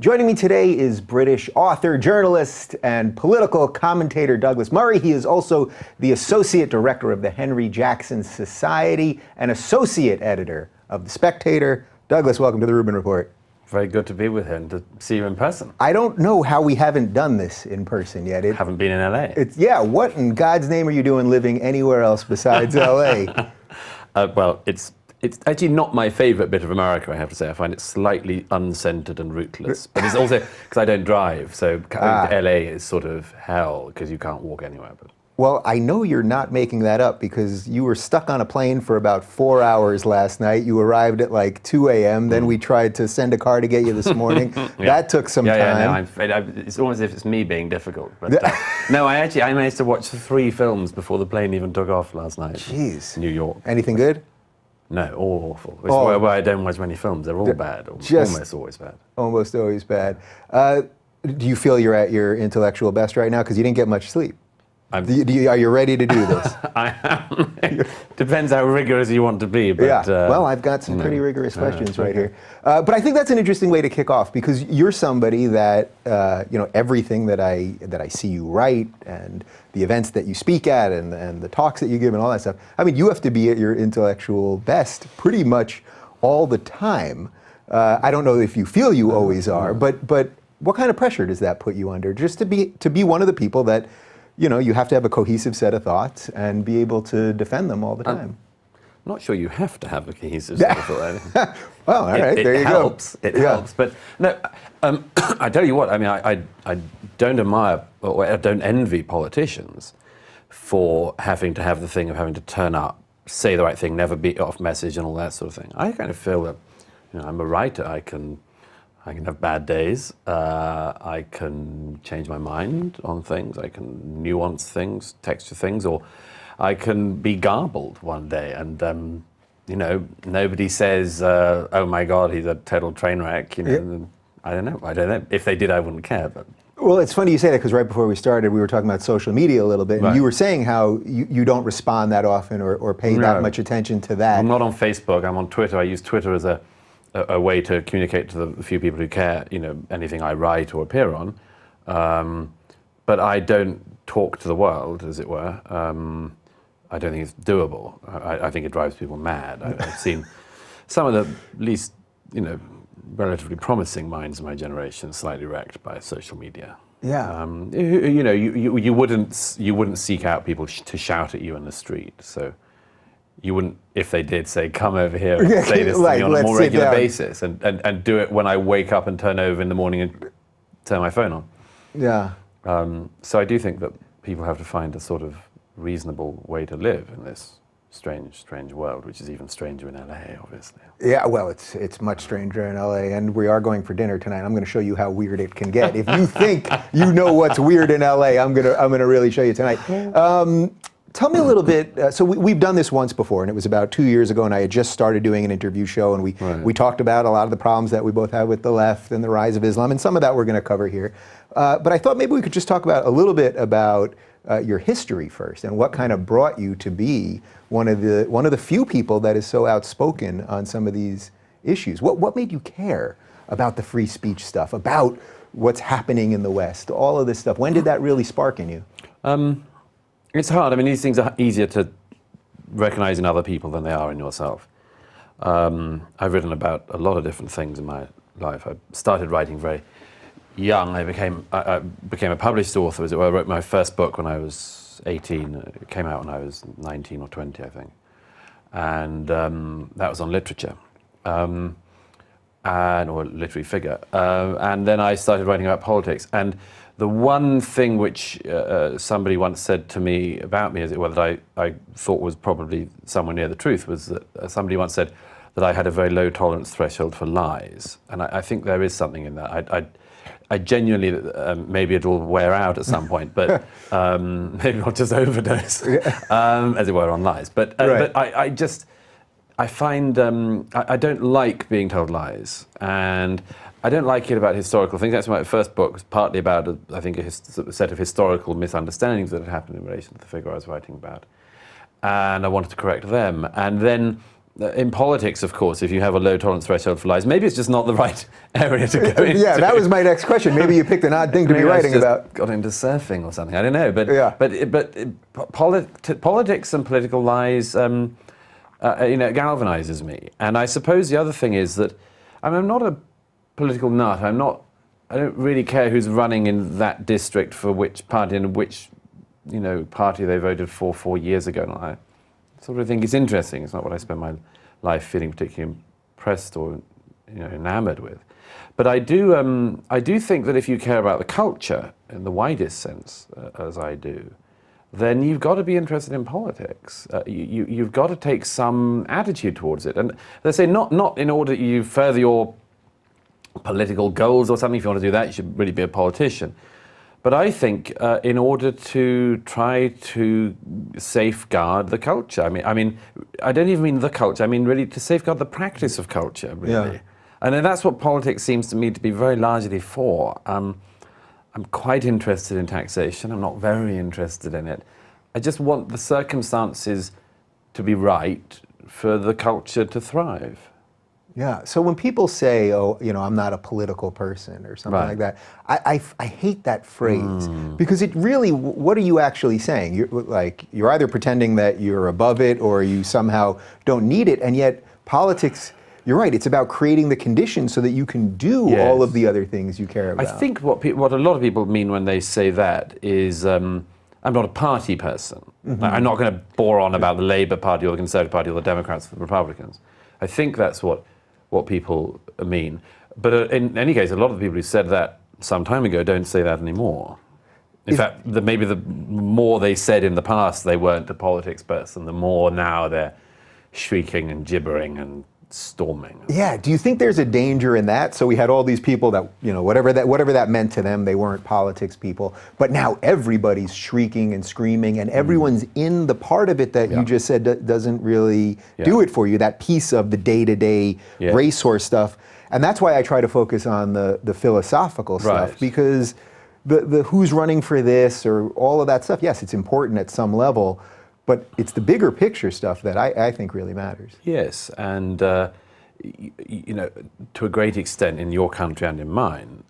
Joining me today is British author, journalist, and political commentator Douglas Murray. He is also the Associate Director of the Henry Jackson Society and Associate Editor of The Spectator. Douglas, welcome to the Rubin Report. Very good to be with you and to see you in person. I don't know how we haven't done this in person yet. Haven't been in LA. Yeah, what in God's name are you doing living anywhere else besides LA? Well, it's actually not my favorite bit of America, I have to say. I find it slightly uncentered and rootless. But it's also because I don't drive, so coming to LA is sort of hell because you can't walk anywhere. But. Well, I know you're not making that up because you were stuck on a plane for about 4 hours last night. You arrived at like 2 a.m. Then we tried to send a car to get you this morning. Yeah. That took some time. Yeah, no, it's almost as if it's me being difficult. But no, I managed to watch 3 films before the plane even took off last night. Jeez. New York. Anything good? No, all awful. It's why I don't watch many films. They're all bad. Almost always bad. Almost always bad. Do you feel you're at your intellectual best right now? Because you didn't get much sleep. Are you ready to do this? I am. Depends how rigorous you want to be. But, yeah. Well, I've got some pretty rigorous questions right here. But I think that's an interesting way to kick off because you're somebody that everything that I see you write and the events that you speak at and the talks that you give and all that stuff. I mean, you have to be at your intellectual best pretty much all the time. I don't know if you feel you always are, but what kind of pressure does that put you under? Just to be one of the people that. You have to have a cohesive set of thoughts and be able to defend them all the time. I'm not sure you have to have a cohesive set of thoughts. Well, all right, there you go. It helps. But no, I tell you what, I mean, I don't admire or I don't envy politicians for having to have the thing of having to turn up, say the right thing, never beat off message and all that sort of thing. I kind of feel that, I'm a writer. I can have bad days. I can change my mind on things. I can nuance things, texture things, or I can be garbled one day. And nobody says, "Oh my God, he's a total train wreck." I don't know. If they did, I wouldn't care. But well, it's funny you say that because right before we started, we were talking about social media a little bit, and you were saying how you don't respond that often or pay that much attention to that. I'm not on Facebook. I'm on Twitter. I use Twitter as a way to communicate to the few people who care, anything I write or appear on. But I don't talk to the world, as it were. I don't think it's doable. I think it drives people mad. I've seen some of the least, relatively promising minds of my generation slightly wrecked by social media. Yeah. You wouldn't seek out people to shout at you in the street. So. You wouldn't, if they did, say, come over here and say this to me on a more regular basis and do it when I wake up and turn over in the morning and turn my phone on. Yeah. So I do think that people have to find a sort of reasonable way to live in this strange world, which is even stranger in LA, obviously. Yeah, well, it's much stranger in LA, and we are going for dinner tonight. I'm going to show you how weird it can get. If you think you know what's weird in LA, I'm gonna really show you tonight. Tell me a little bit, so we've done this once before, and it was about 2 years ago, and I had just started doing an interview show, and we talked about a lot of the problems that we both have with the left and the rise of Islam, and some of that we're going to cover here. But I thought maybe we could just talk about a little bit about your history first, and what kind of brought you to be one of the few people that is so outspoken on some of these issues. What made you care about the free speech stuff, about what's happening in the West, all of this stuff? When did that really spark in you? It's hard. I mean, these things are easier to recognize in other people than they are in yourself. I've written about a lot of different things in my life. I started writing very young. I became a published author, as it were. I wrote my first book when I was 18. It came out when I was 19 or 20, I think. And that was on literature, or literary figure. And then I started writing about politics. And the one thing which somebody once said to me about me, as it were, that I thought was probably somewhere near the truth, was that somebody once said that I had a very low tolerance threshold for lies. And I think there is something in that. I genuinely, maybe it will wear out at some point, but maybe I'll just overdose, as it were, on lies. But I find, I don't like being told lies. And I don't like it about historical things. That's why my first book was partly about, I think, a set of historical misunderstandings that had happened in relation to the figure I was writing about. And I wanted to correct them. And then in politics, of course, if you have a low tolerance threshold for lies, maybe it's just not the right area to go into. Yeah, that was my next question. Maybe you picked an odd thing to be writing about. Got into surfing or something. I don't know, but Yeah. politics and political lies, galvanizes me. And I suppose the other thing is that I'm not a political nut. I don't really care who's running in that district for which party and which party they voted for 4 years ago. And I sort of think it's interesting. It's not what I spend my life feeling particularly impressed or enamored with. But I do think that if you care about the culture in the widest sense, as I do, then you've got to be interested in politics. You've got to take some attitude towards it. And they say not in order that you further your political goals or something. If you want to do that, you should really be a politician. But I think in order to try to safeguard the culture, I mean, I don't even mean the culture, I mean really to safeguard the practice of culture, really. Yeah. And then that's what politics seems to me to be very largely for. I'm quite interested in taxation, I'm not very interested in it. I just want the circumstances to be right for the culture to thrive. Yeah. So when people say, "Oh, I'm not a political person" or something like that, I hate that phrase because it really, what are you actually saying? You're either pretending that you're above it or you somehow don't need it, and yet politics. You're right. It's about creating the conditions so that you can do all of the other things you care about. I think what a lot of people mean when they say that is, I'm not a party person. I'm not going to bore on about the Labour Party or the Conservative Party or the Democrats or the Republicans. I think that's what people mean. But in any case, a lot of the people who said that some time ago don't say that anymore. In fact, maybe the more they said in the past they weren't a politics person, the more now they're shrieking and gibbering and storming. Yeah, do you think there's a danger in that? So we had all these people that, whatever that meant to them, they weren't politics people, but now everybody's shrieking and screaming and everyone's in the part of it that you just said doesn't really do it for you, that piece of the day-to-day racehorse stuff. And that's why I try to focus on the philosophical stuff, because the who's running for this or all of that stuff, yes, it's important at some level, but it's the bigger picture stuff that I think really matters. Yes, and to a great extent in your country and in mine,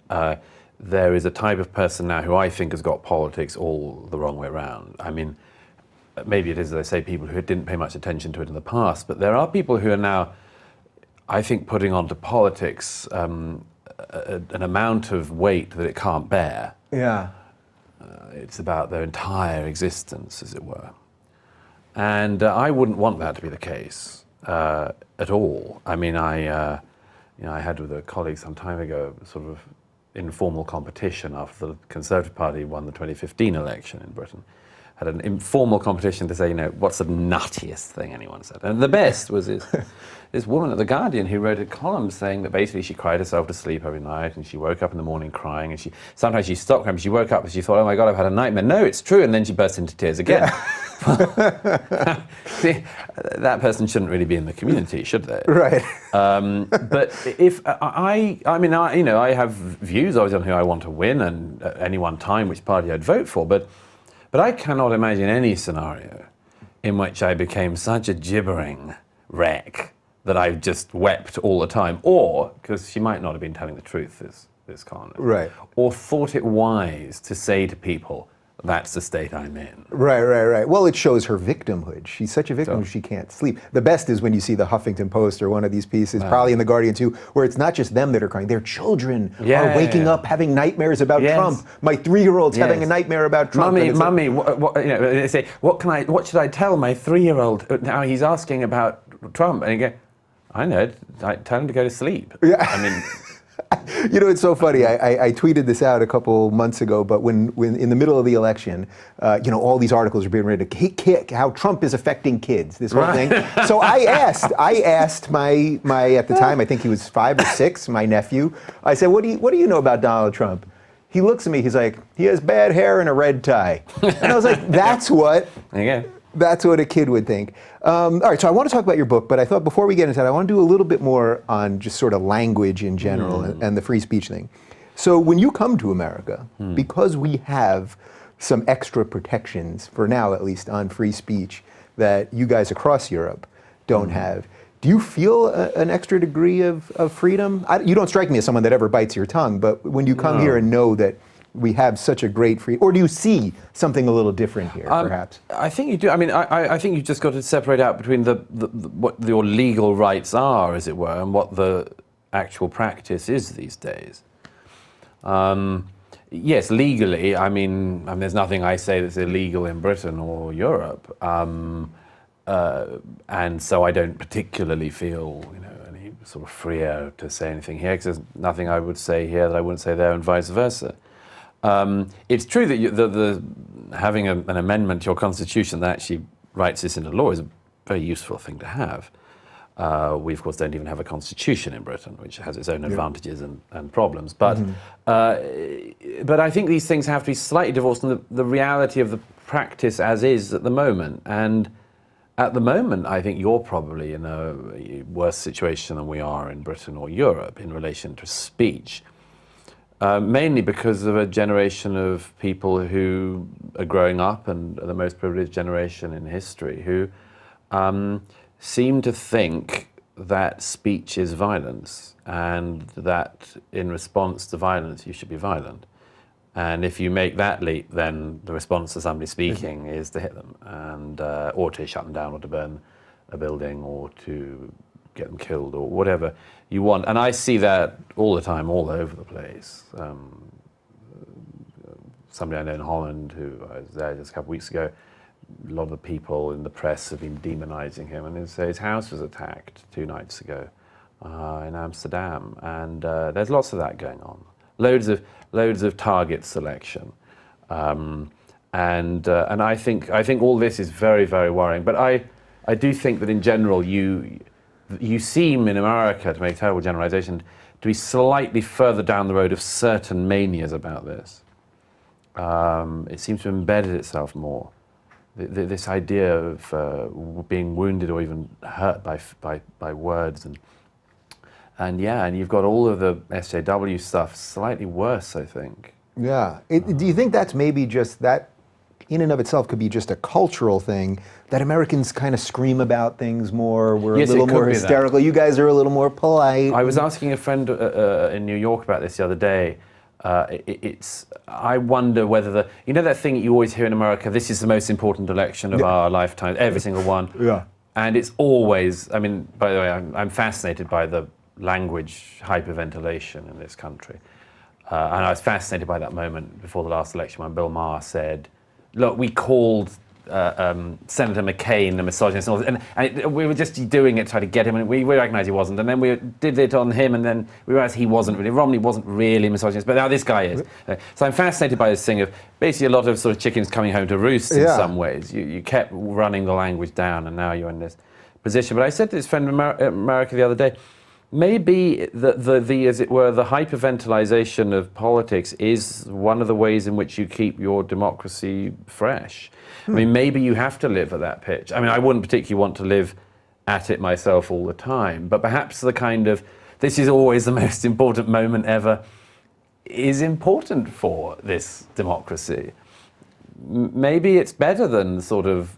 there is a type of person now who I think has got politics all the wrong way around. I mean, maybe it is, as I say, people who didn't pay much attention to it in the past, but there are people who are now, I think, putting onto politics an amount of weight that it can't bear. Yeah. It's about their entire existence, as it were. And I wouldn't want that to be the case at all. I mean, I had with a colleague some time ago sort of informal competition after the Conservative Party won the 2015 election in Britain. Had an informal competition to say, what's the nuttiest thing anyone said? And the best was this woman at The Guardian who wrote a column saying that basically she cried herself to sleep every night and she woke up in the morning crying and sometimes she stopped crying, but she woke up and she thought, oh my God, I've had a nightmare. No, it's true. And then she burst into tears again. Yeah. See, that person shouldn't really be in the community, should they? Right. But if I have views obviously on who I want to win and at any one time which party I'd vote for, but I cannot imagine any scenario in which I became such a gibbering wreck that I just wept all the time, or, because she might not have been telling the truth, this columnist, right, or thought it wise to say to people, that's the state I'm in. Right. Well, it shows her victimhood. She's such a victim she can't sleep. The best is when you see the Huffington Post or one of these pieces, probably in The Guardian too, where it's not just them that are crying. Their children are waking up having nightmares about Trump. My 3-year-old's having a nightmare about Trump. Mummy, they say, what should I tell my 3-year-old? Now he's asking about Trump. And you go, I know, tell him to go to sleep. Yeah. I mean... It's so funny. I tweeted this out a couple months ago, but when in the middle of the election, all these articles are being written to how Trump is affecting kids, this whole thing. So I asked my at the time, I think he was 5 or 6, my nephew. I said, what do you know about Donald Trump? He looks at me. He's like, he has bad hair and a red tie. And I was like, that's what. That's what a kid would think. All right, so I want to talk about your book, but I thought before we get into that, I want to do a little bit more on just sort of language in general and the free speech thing. So when you come to America, because we have some extra protections, for now at least, on free speech that you guys across Europe don't have, Do you feel an extra degree of freedom? You don't strike me as someone that ever bites your tongue, but when you come here and know that we have such a great freedom, or do you see something a little different here, perhaps? I think you do. I mean, I think you've just got to separate out between what your legal rights are, as it were, and what the actual practice is these days. Yes, legally, I mean, there's nothing I say that's illegal in Britain or Europe. And so I don't particularly feel, any sort of freer to say anything here, because there's nothing I would say here that I wouldn't say there, and vice versa. It's true that having an amendment to your constitution that actually writes this into law is a very useful thing to have. We, of course, don't even have a constitution in Britain, which has its own advantages and problems. But I think these things have to be slightly divorced from the reality of the practice as is at the moment. And at the moment, I think you're probably in a worse situation than we are in Britain or Europe in relation to speech, mainly because of a generation of people who are growing up and are the most privileged generation in history, who seem to think that speech is violence, and that in response to violence you should be violent. And if you make that leap, then the response to somebody speaking is to hit them, and or to shut them down, or to burn a building, or to get them killed, or whatever you want. And I see that all the time, all over the place. Somebody I know in Holland, who I was there just a couple of weeks ago, a lot of the people in the press have been demonizing him, and they say his house was attacked 2 nights ago in Amsterdam, and there's lots of that going on. Loads of target selection, and I think all this is very, very worrying. But I do think that in general you seem in America, to make a terrible generalization, to be slightly further down the road of certain manias about this. It seems to have embedded itself more. This idea of being wounded or even hurt by words, and you've got all of the SJW stuff slightly worse, I think. Yeah. Do you think that's maybe just that, in and of itself, could be just a cultural thing, that Americans kind of scream about things more, we're a little more hysterical, you guys are a little more polite? I was asking a friend in New York about this the other day. I wonder whether that thing that you always hear in America, this is the most important election of our lifetime, every single one. Yeah. And it's always, by the way, I'm fascinated by the language hyperventilation in this country. And I was fascinated by that moment before the last election when Bill Maher said, look, we called Senator McCain a misogynist, and we were just doing it to try to get him, and we recognized he wasn't, and then we did it on him, and then we realized he wasn't really, Romney wasn't really a misogynist, but now this guy is. So I'm fascinated by this thing of basically a lot of sort of chickens coming home to roost in some ways. You kept running the language down, and now you're in this position. But I said to this friend in America the other day, maybe the as it were, the hyperventilization of politics is one of the ways in which you keep your democracy fresh. Maybe you have to live at that pitch. I wouldn't particularly want to live at it myself all the time, but perhaps the kind of, this is always the most important moment ever, is important for this democracy. Maybe it's better than sort of,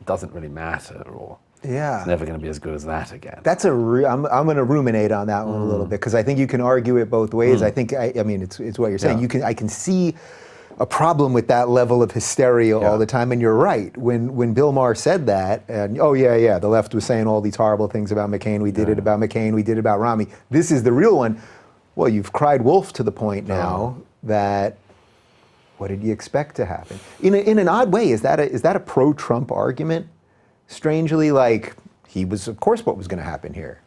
doesn't really matter, or it's never going to be as good as that again. That's I'm going to ruminate on that one a little bit, because I think you can argue it both ways. I think it's what you're saying. I can see a problem with that level of hysteria all the time, and you're right. When Bill Maher said that, and the left was saying all these horrible things about McCain. We did it about McCain. We did it about Romney. This is the real one. Well, you've cried wolf to the point now that. What did you expect to happen? In an odd way, is that a pro-Trump argument? Strangely, like, he was, of course, what was going to happen here.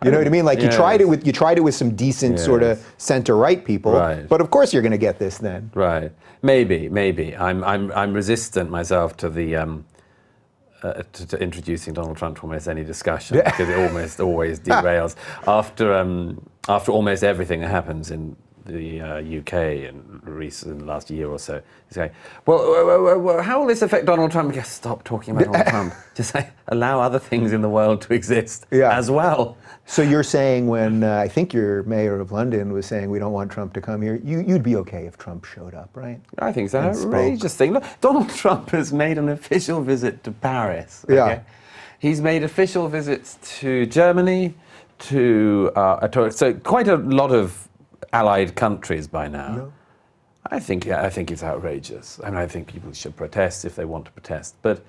You know what I mean? Like, you tried it with some decent sort of center-right people, but of course you're going to get this then. Right. Maybe. I'm resistant myself to the to introducing Donald Trump to almost any discussion, because it almost always derails after almost everything that happens in the UK in the last year or so. He's going, well, how will this affect Donald Trump? Just stop talking about Donald Trump. Just allow other things in the world to exist as well. So you're saying, when I think your mayor of London was saying we don't want Trump to come here, you'd be okay if Trump showed up, right? I think so. Outrageous thing. Look, Donald Trump has made an official visit to Paris. Okay? He's made official visits to Germany, so quite a lot of allied countries by now. No. I think it's outrageous. I mean, I think people should protest if they want to protest. But,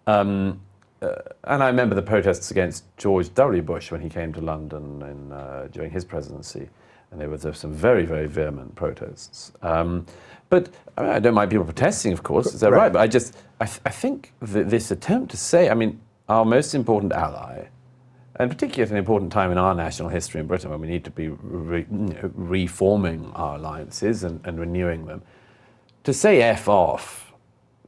and I remember the protests against George W. Bush when he came to London during his presidency, and there were some very, very vehement protests. But I don't mind people protesting, of course, is that right? But I think this attempt to say, I mean, our most important ally, and particularly at an important time in our national history in Britain when we need to be reforming our alliances and renewing them, to say F off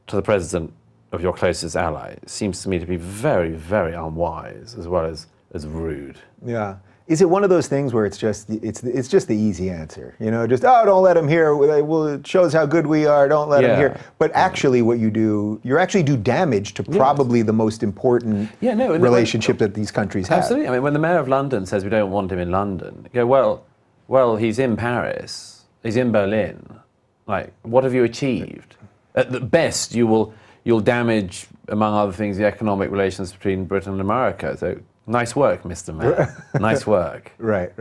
to the president of your closest ally seems to me to be very, very unwise as well as rude. Yeah. Is it one of those things where it's just the easy answer? You know, just, oh, don't let him hear. Well, it shows how good we are. Don't let him hear. But actually what you do, you actually do damage to probably the most important relationship that these countries have. Absolutely. I mean, when the mayor of London says we don't want him in London, you go, well, he's in Paris. He's in Berlin. Like, what have you achieved? At the best, you'll damage, among other things, the economic relations between Britain and America. So, nice work, Mr. Mayor. Nice work. Right.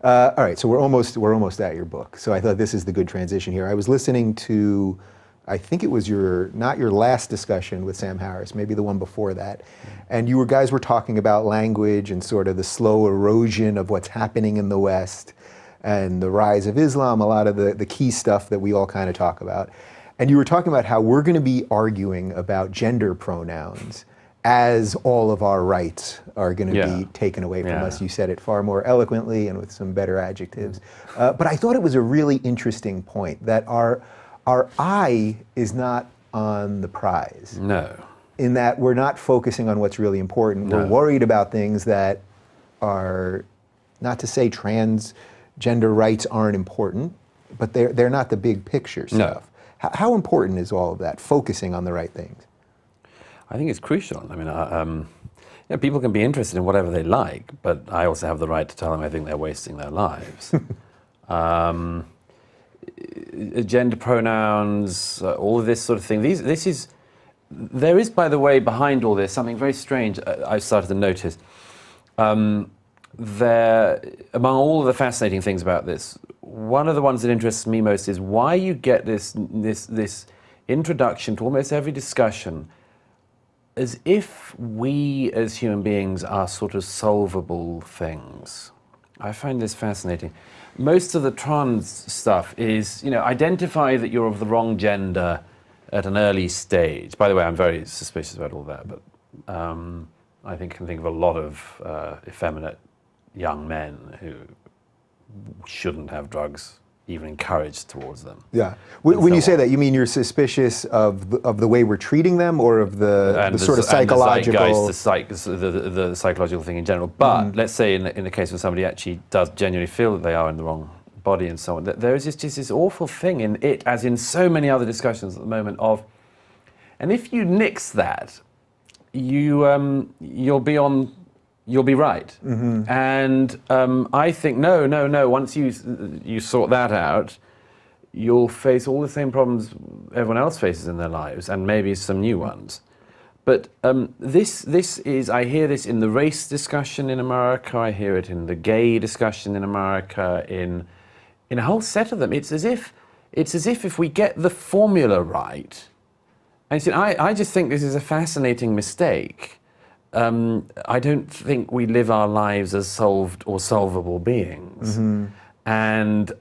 All right, so we're almost at your book. So I thought this is the good transition here. I was listening to, I think it was not your last discussion with Sam Harris, maybe the one before that. And you guys were talking about language and sort of the slow erosion of what's happening in the West and the rise of Islam, a lot of the key stuff that we all kind of talk about. And you were talking about how we're going to be arguing about gender pronouns as all of our rights are going to be taken away from us. You said it far more eloquently and with some better adjectives. But I thought it was a really interesting point that our eye is not on the prize. No. In that we're not focusing on what's really important. No. We're worried about things that are, not to say transgender rights aren't important, but they're not the big picture stuff. No. How important is all of that, focusing on the right things? I think it's crucial. I mean, people can be interested in whatever they like, but I also have the right to tell them I think they're wasting their lives. Gender pronouns, all of this sort of thing. There is, by the way, behind all this something very strange I started to notice. Among all of the fascinating things about this, one of the ones that interests me most is why you get this introduction to almost every discussion as if we as human beings are sort of solvable things. I find this fascinating. Most of the trans stuff is, identify that you're of the wrong gender at an early stage. By the way, I'm very suspicious about all that, but I can think of a lot of effeminate young men who shouldn't have drugs even encouraged towards them. Yeah. When you say that, you mean you're suspicious of the way we're treating them, or of the sort of psychological... the psychological thing in general. But let's say in the case where somebody actually does genuinely feel that they are in the wrong body and so on, there is just this awful thing in it, as in so many other discussions at the moment, and if you nix that, you'll be right. Mm-hmm. And I think, no, once you sort that out, you'll face all the same problems everyone else faces in their lives, and maybe some new ones. But this is, I hear this in the race discussion in America, I hear it in the gay discussion in America, in a whole set of them. It's as if if we get the formula right, and I just think this is a fascinating mistake. I don't think we live our lives as solved or solvable beings, and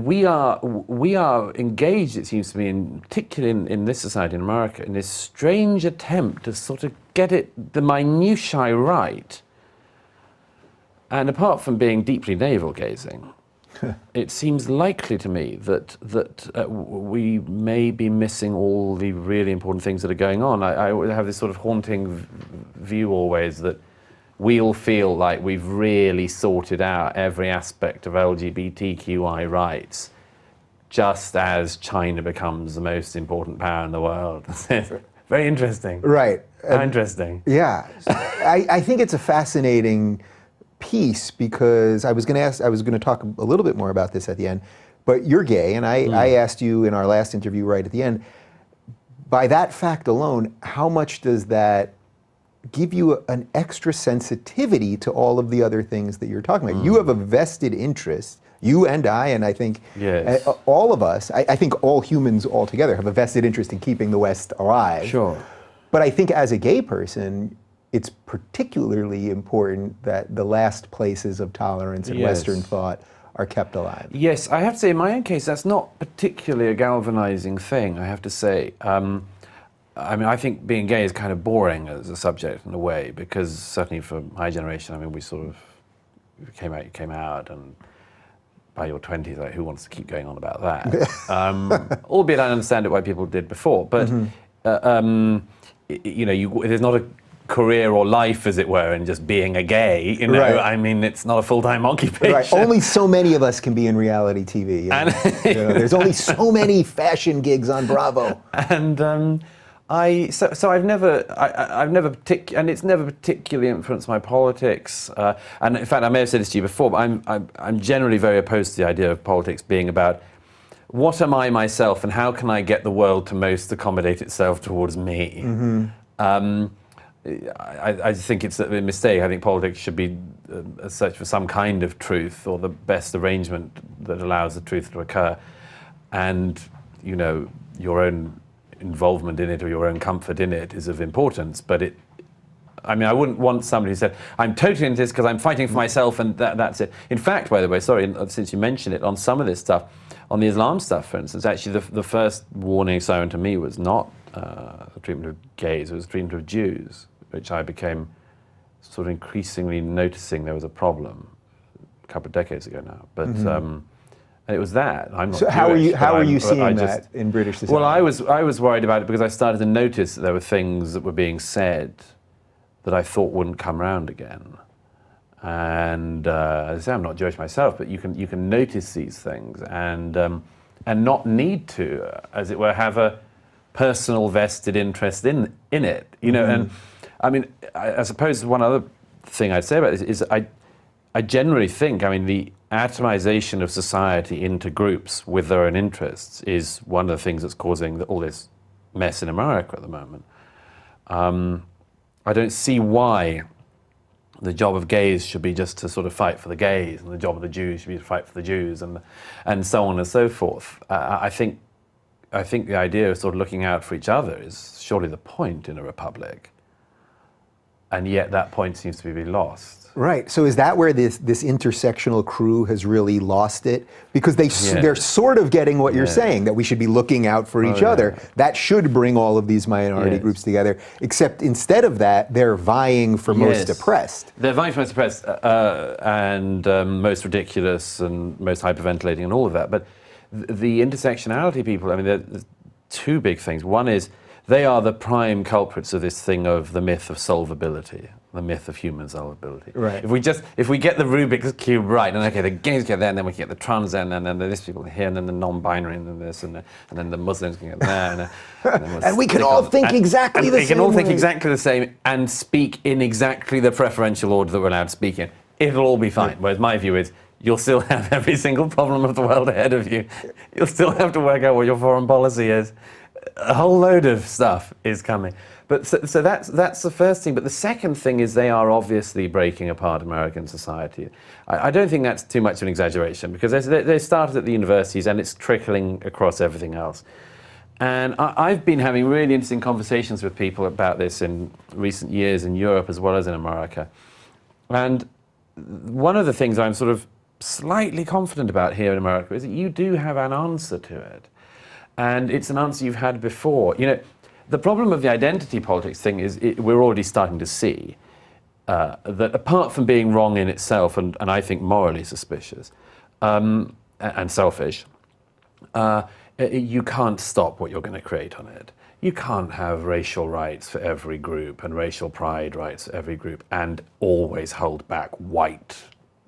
we are engaged, it seems to me, particularly in this society in America, in this strange attempt to sort of get the minutiae right. And apart from being deeply navel-gazing, it seems likely to me that we may be missing all the really important things that are going on. I have this sort of haunting view always that we'll feel like we've really sorted out every aspect of LGBTQI rights just as China becomes the most important power in the world. Very interesting. Right. How interesting. Yeah. I think it's a fascinating piece, because I was going to talk a little bit more about this at the end, but you're gay, and I asked you in our last interview right at the end, by that fact alone, how much does that give you an extra sensitivity to all of the other things that you're talking about. You have a vested interest, you and I think Yes. all of us, I think all humans altogether have a vested interest in keeping the West alive. Sure. But I think as a gay person, it's particularly important that the last places of tolerance and Yes. Western thought are kept alive. Yes, I have to say, in my own case, that's not particularly a galvanizing thing, I have to say. I mean, I think being gay is kind of boring as a subject in a way, because certainly for my generation, I mean, we sort of you came out, and by your 20s, like, who wants to keep going on about that? Albeit I understand it why people did before, but you know, there's not a career or life, as it were, in just being a gay. You know, Right. I mean, it's not a full-time occupation. Right. Only so many of us can be in reality TV. You know? You know, there's only so many fashion gigs on Bravo. And I've never and it's never particularly influenced my politics. And in fact, I may have said this to you before, but I'm generally very opposed to the idea of politics being about what am I myself and how can I get the world to most accommodate itself towards me. I think it's a mistake. I think politics should be a search for some kind of truth, or the best arrangement that allows the truth to occur. And, you know, your own involvement in it or your own comfort in it is of importance. But I mean, I wouldn't want somebody who said, I'm totally into this because I'm fighting for myself and that's it. In fact, by the way, sorry, since you mentioned it, on some of this stuff, on the Islam stuff, for instance, actually the first warning siren to me was not the treatment of gays, it was the treatment of Jews, which I became sort of increasingly noticing there was a problem a couple of decades ago now. But it was that. I'm not So how Jewish, are you seeing I that in British society? Well, I was worried about it because I started to notice that there were things that were being said that I thought wouldn't come round again. And as I say, I'm not Jewish myself, but you can notice these things and not need to, as it were, have a personal vested interest in it. You know, and I mean, I suppose one other thing I'd say about this is I generally think, I mean, the atomization of society into groups with their own interests is one of the things that's causing all this mess in America at the moment. I don't see why the job of gays should be just to sort of fight for the gays, and the job of the Jews should be to fight for the Jews, and so on and so forth. I think the idea of sort of looking out for each other is surely the point in a republic, and yet that point seems to be lost. Right. So is that where this intersectional crew has really lost it? Because they're sort of getting what you're saying, that we should be looking out for each other. That should bring all of these minority groups together. Except instead of that, they're vying for most oppressed. They're vying for most oppressed and most ridiculous and most hyperventilating and all of that. But the intersectionality people, I mean, there's two big things. One is they are the prime culprits of this thing of the myth of solvability. The myth of human solvability. Right. If we get the Rubik's Cube right, and okay, the gays get there, and then we get the trans there, and then there's people here, and then the non-binary, and then this, and then the Muslims can get there, and we can all think exactly the same. We can all think exactly the same and speak in exactly the preferential order that we're allowed to speak in. It'll all be fine. Whereas my view is, you'll still have every single problem of the world ahead of you. You'll still have to work out what your foreign policy is. A whole load of stuff is coming. But so that's the first thing. But the second thing is they are obviously breaking apart American society. I don't think that's too much of an exaggeration, because they started at the universities and it's trickling across everything else. And I've been having really interesting conversations with people about this in recent years in Europe as well as in America. And one of the things I'm sort of slightly confident about here in America is that you do have an answer to it. And it's an answer you've had before. You know, the problem of the identity politics thing is we're already starting to see that apart from being wrong in itself and I think morally suspicious and selfish, you can't stop what you're going to create on it. You can't have racial rights for every group and racial pride rights for every group and always hold back white,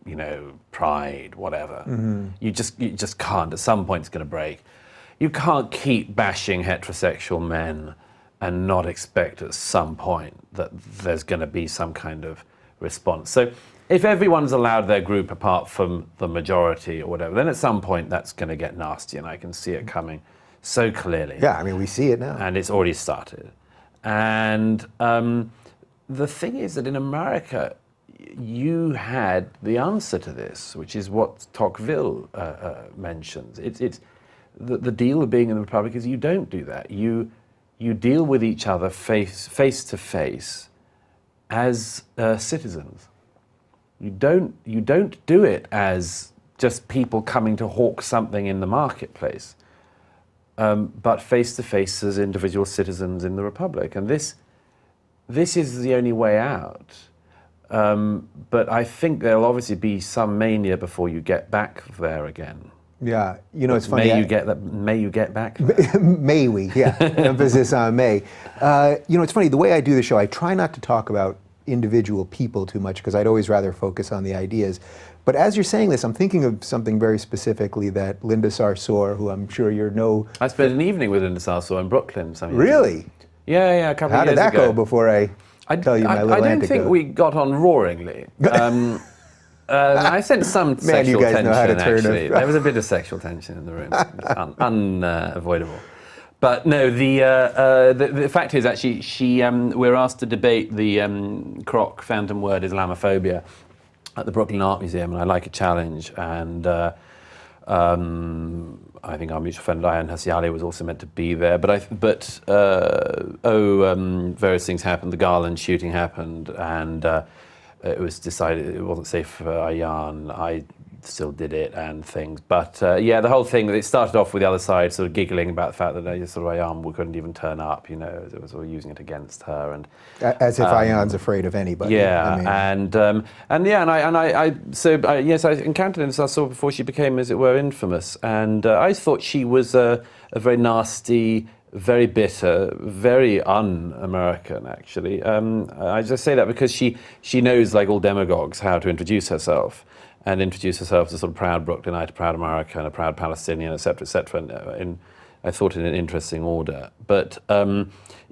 you know, pride, whatever. You just can't. At some point it's going to break. You can't keep bashing heterosexual men and not expect at some point that there's going to be some kind of response. So if everyone's allowed their group apart from the majority or whatever, then at some point that's going to get nasty, and I can see it coming so clearly. Yeah, I mean, we see it now. And it's already started. And the thing is that in America, you had the answer to this, which is what Tocqueville mentions. It's the deal of being in the Republic is you don't do that. You deal with each other face to face as citizens. You don't do it as just people coming to hawk something in the marketplace, but face to face as individual citizens in the Republic. And this is the only way out. But I think there'll obviously be some mania before you get back there again. Yeah, you know, it's funny. May you get back there. May we? Yeah, emphasis on may. You know, it's funny. The way I do the show, I try not to talk about individual people too much because I'd always rather focus on the ideas. But as you're saying this, I'm thinking of something very specifically that Linda Sarsour, who I'm sure you know. I spent an evening with Linda Sarsour in Brooklyn some years Really? ago. Yeah, a couple of years ago. How did that go before I tell you my little anecdote? I don't think we got on roaringly. I sensed some sexual you guys tension, know how to turn actually. it. There was a bit of sexual tension in the room. Unavoidable. But no, the fact is actually we're asked to debate the Kroc phantom word Islamophobia at the Brooklyn Art Museum, and I like a challenge. And I think our mutual friend Ayaan Hirsi Ali was also meant to be there. But various things happened. The Garland shooting happened, and it was decided it wasn't safe for Ayaan. I still did it and things. But yeah, the whole thing, it started off with the other side sort of giggling about the fact that Ayaan couldn't even turn up, you know, they were sort of using it against her. And as if Ayaan's afraid of anybody. Yeah, I mean. Yes, I encountered Linda Sarsour before she became, as it were, infamous. And I thought she was a very nasty, very bitter, very un-American, actually. I just say that because she knows, like all demagogues, how to introduce herself, and introduce herself as a sort of proud Brooklynite, a proud American, a proud Palestinian, etc., etc. I thought in an interesting order. But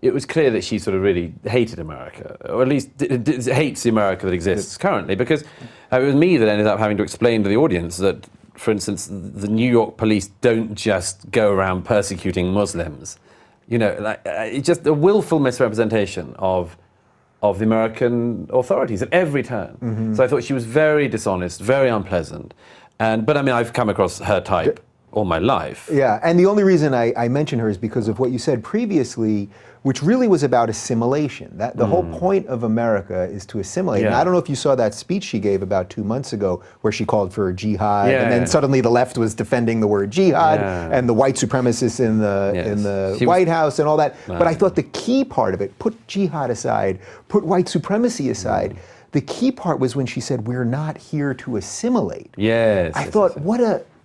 it was clear that she sort of really hated America, or at least hates the America that exists currently, because it was me that ended up having to explain to the audience that, for instance, the New York police don't just go around persecuting Muslims. You know, like, it's just a willful misrepresentation of the American authorities at every turn. Mm-hmm. So I thought she was very dishonest, very unpleasant. But I mean, I've come across her type all my life. Yeah, and the only reason I mention her is because of what you said previously, which really was about assimilation. That the whole point of America is to assimilate. Yeah. And I don't know if you saw that speech she gave about 2 months ago where she called for jihad, and then suddenly the left was defending the word jihad, and the white supremacists in the White House and all that. But I thought the key part of it, put jihad aside, put white supremacy aside, the key part was when she said, we're not here to assimilate. Yes. I thought,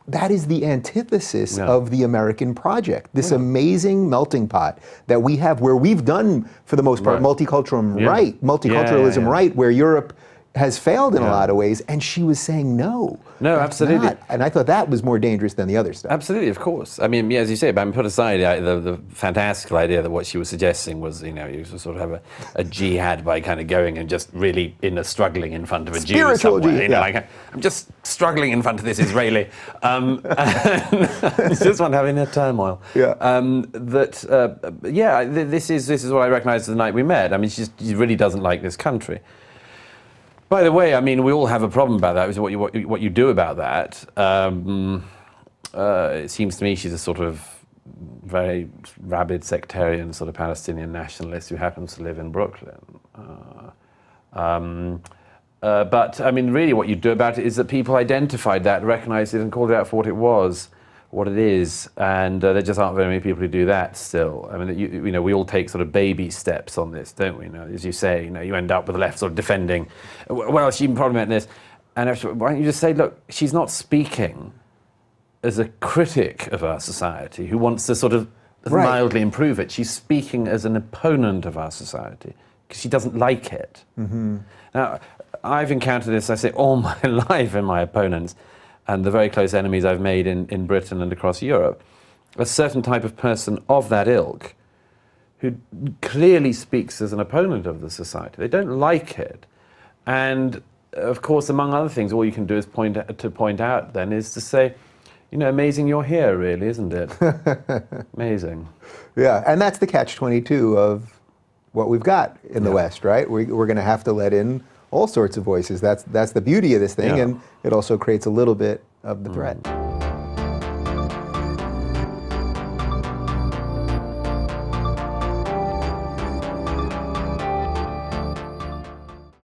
that is the antithesis of the American project. This amazing melting pot that we have, where we've done, for the most part, multiculturalism right, where Europe has failed in a lot of ways, and she was saying no. No, absolutely. Not. And I thought that was more dangerous than the other stuff. Absolutely, of course. I mean, yeah, as you say, but put aside the fantastical idea that what she was suggesting was, you know, you sort of have a jihad by kind of going and just really struggling in front of a Jew somewhere. You know, like, I'm just struggling in front of this Israeli. It's just one having a turmoil. Yeah. This is what I recognized the night we met. I mean, she really doesn't like this country. By the way, I mean, we all have a problem about that. Is what you do about that. It seems to me she's a sort of very rabid sectarian sort of Palestinian nationalist who happens to live in Brooklyn. But I mean, really, what you do about it is that people identified that, recognized it, and called it out for what it was, what it is, and there just aren't very many people who do that still. I mean, you know, we all take sort of baby steps on this, don't we? You know, as you say, you know, you end up with the left sort of defending, well, she probably meant this, and actually, why don't you just say, look, she's not speaking as a critic of our society who wants to sort of mildly improve it. She's speaking as an opponent of our society because she doesn't like it. Mm-hmm. Now, I've encountered this, I say, all my life in my opponents, and the very close enemies I've made in Britain and across Europe, a certain type of person of that ilk who clearly speaks as an opponent of the society. They don't like it. And of course, among other things, all you can do is point out then is to say, you know, amazing you're here, really, isn't it? Amazing. Yeah, and that's the catch-22 of what we've got in the West, right? We're going to have to let in all sorts of voices. That's the beauty of this thing, and it also creates a little bit of the threat.